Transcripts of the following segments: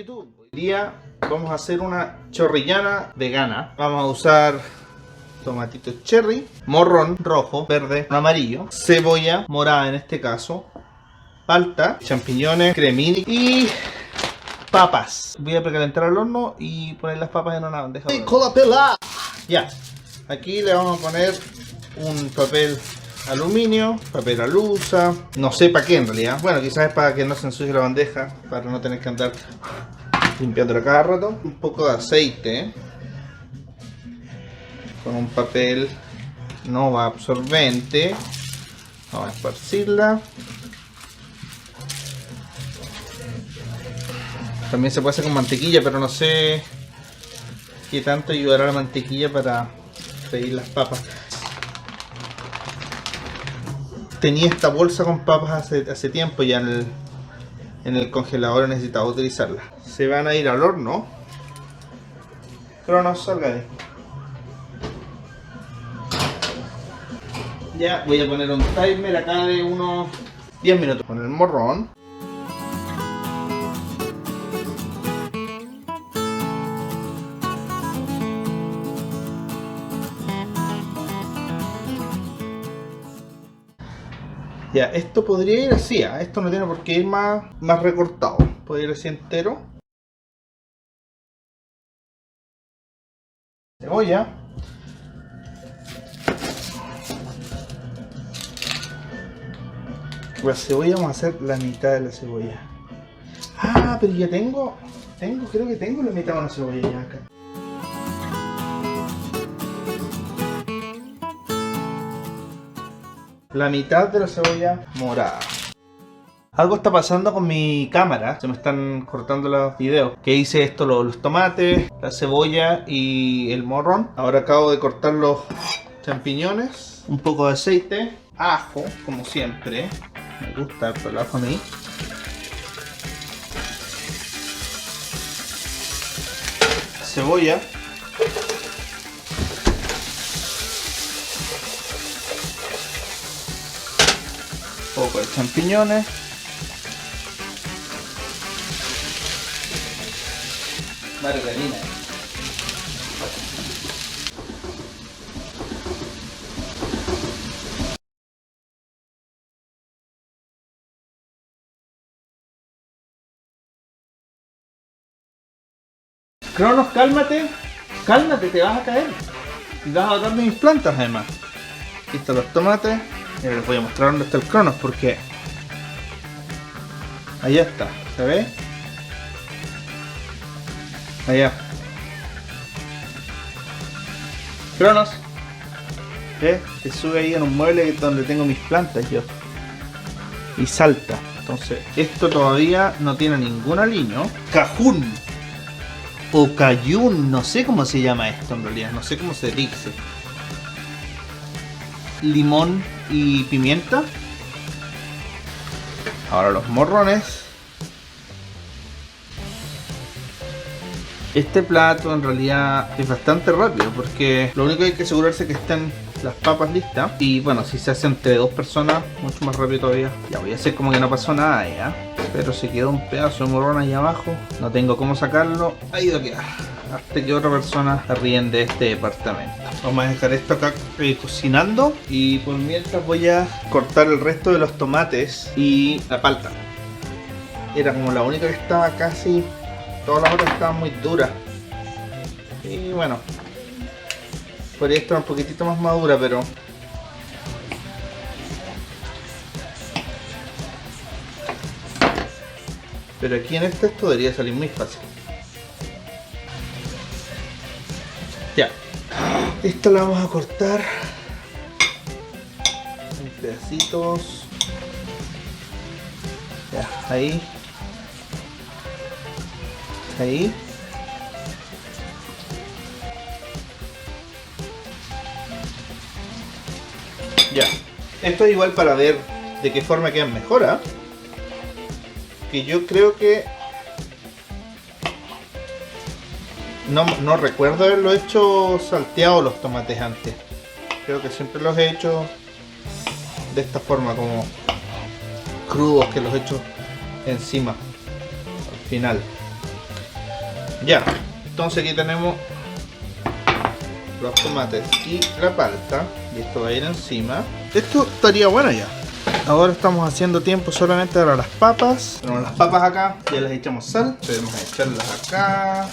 YouTube. Hoy día vamos a hacer una chorrillana vegana. Vamos a usar tomatito cherry, morrón rojo, verde, amarillo, cebolla morada en este caso, palta, champiñones, cremini y papas. Voy a precalentar al horno y poner las papas en una bandeja. ¡Con la pelada! Ya, aquí le vamos a poner un papel aluminio, papel alusa, no sé para qué en realidad. Bueno, quizás es para que no se ensucie la bandeja, para no tener que andar limpiándola cada rato. Un poco de aceite con un papel no absorbente. Vamos a esparcirla. También se puede hacer con mantequilla, pero no sé qué tanto ayudará la mantequilla para freír las papas. Tenía esta bolsa con papas hace tiempo ya en el congelador, necesitaba utilizarla. Se van a ir al horno. Cronos, salga de ahí. Ya voy a poner un timer acá de unos 10 minutos con el morrón. Ya, esto podría ir así, esto no tiene por qué ir más recortado, puede ir así entero. Cebolla. La cebolla vamos a hacer la mitad de la cebolla. Ah, pero ya creo que tengo la mitad de una cebolla ya acá. La mitad de la cebolla morada. Algo está pasando con mi cámara, se me están cortando los videos. Que hice esto, los tomates, la cebolla y el morrón. Ahora acabo de cortar los champiñones, un poco de aceite, ajo, como siempre. Me gusta el ajo a mí. Cebolla. Un poco de champiñones. Margarina. Cronos, cálmate. Cálmate, te vas a caer. Y vas a botar de mis plantas además. Aquí están los tomates. Y les voy a mostrar dónde está el Cronos porque allá está, ¿se ve? Allá. Cronos, ¿ves? Te sube ahí en un mueble donde tengo mis plantas yo. Y salta. Entonces, esto todavía no tiene ningún aliño. Cajún o cayún, no sé cómo se llama esto en realidad, no sé cómo se dice. Limón y pimienta. Ahora los morrones. Este plato en realidad es bastante rápido porque lo único que hay que asegurarse es que estén las papas listas. Y bueno, si se hace entre dos personas, mucho más rápido todavía. Ya voy a hacer como que no pasó nada ya. Pero se quedó un pedazo de morrón ahí abajo. No tengo cómo sacarlo. Ahí va a quedar. Hasta que otra persona se ríen de este departamento. Vamos a dejar esto acá cocinando. Y por mientras voy a cortar el resto de los tomates y la palta. Era como la única que estaba casi. Todas las otras estaban muy duras. Y bueno. Podría estar un poquitito más madura, pero. Pero aquí en esto debería salir muy fácil. Ya. Esto lo vamos a cortar en pedacitos. Ya, ahí. Ahí. Ya. Esto es igual para ver de qué forma quedan mejor, ¿eh? Que yo creo que no recuerdo haberlo hecho salteado los tomates antes. Creo que siempre los he hecho de esta forma, como crudos, que los he hecho encima al final. Ya, entonces aquí tenemos los tomates y la palta. Y esto va a ir encima. Esto estaría bueno ya. Ahora estamos haciendo tiempo solamente para las papas. Tenemos las papas acá, ya les echamos sal. Tenemos que echarlas acá.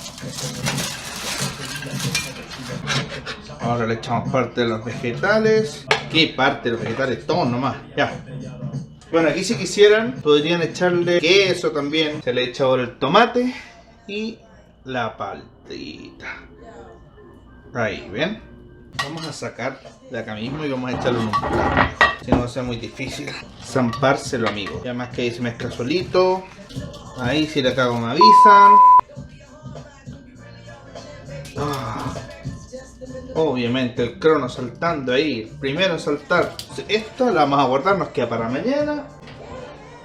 Ahora le echamos parte de los vegetales. ¿Qué parte de los vegetales? Todos nomás, ya. Bueno, aquí si quisieran podrían echarle queso también. Se le echa ahora el tomate y la paltita. Ahí, ¿ven? Vamos a sacar de acá mismo y vamos a echarlo en un plato. Si no va a ser muy difícil zampárselo, amigo. Ya más que ahí se mezcla solito. Ahí si la cago me avisan. Obviamente el crono saltando ahí. El primero en saltar. Esto la vamos a guardar, nos queda para mañana.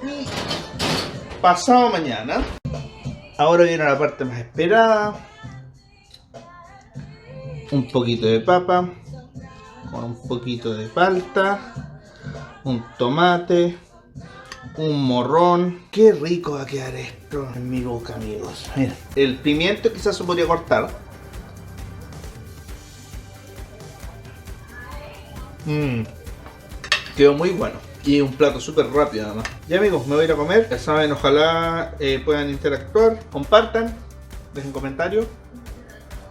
Y pasado mañana. Ahora viene la parte más esperada. Un poquito de papa. Con un poquito de palta. Un tomate, un morrón. Qué rico va a quedar esto en mi boca, amigos. Miren, el pimiento quizás se podría cortar. Quedó muy bueno. Y un plato súper rápido además. Ya amigos, me voy a ir a comer. Ya saben, ojalá puedan interactuar. Compartan, dejen comentarios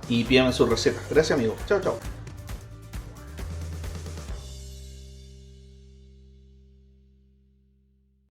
y pídanme sus recetas. Gracias amigos. Chao, chao.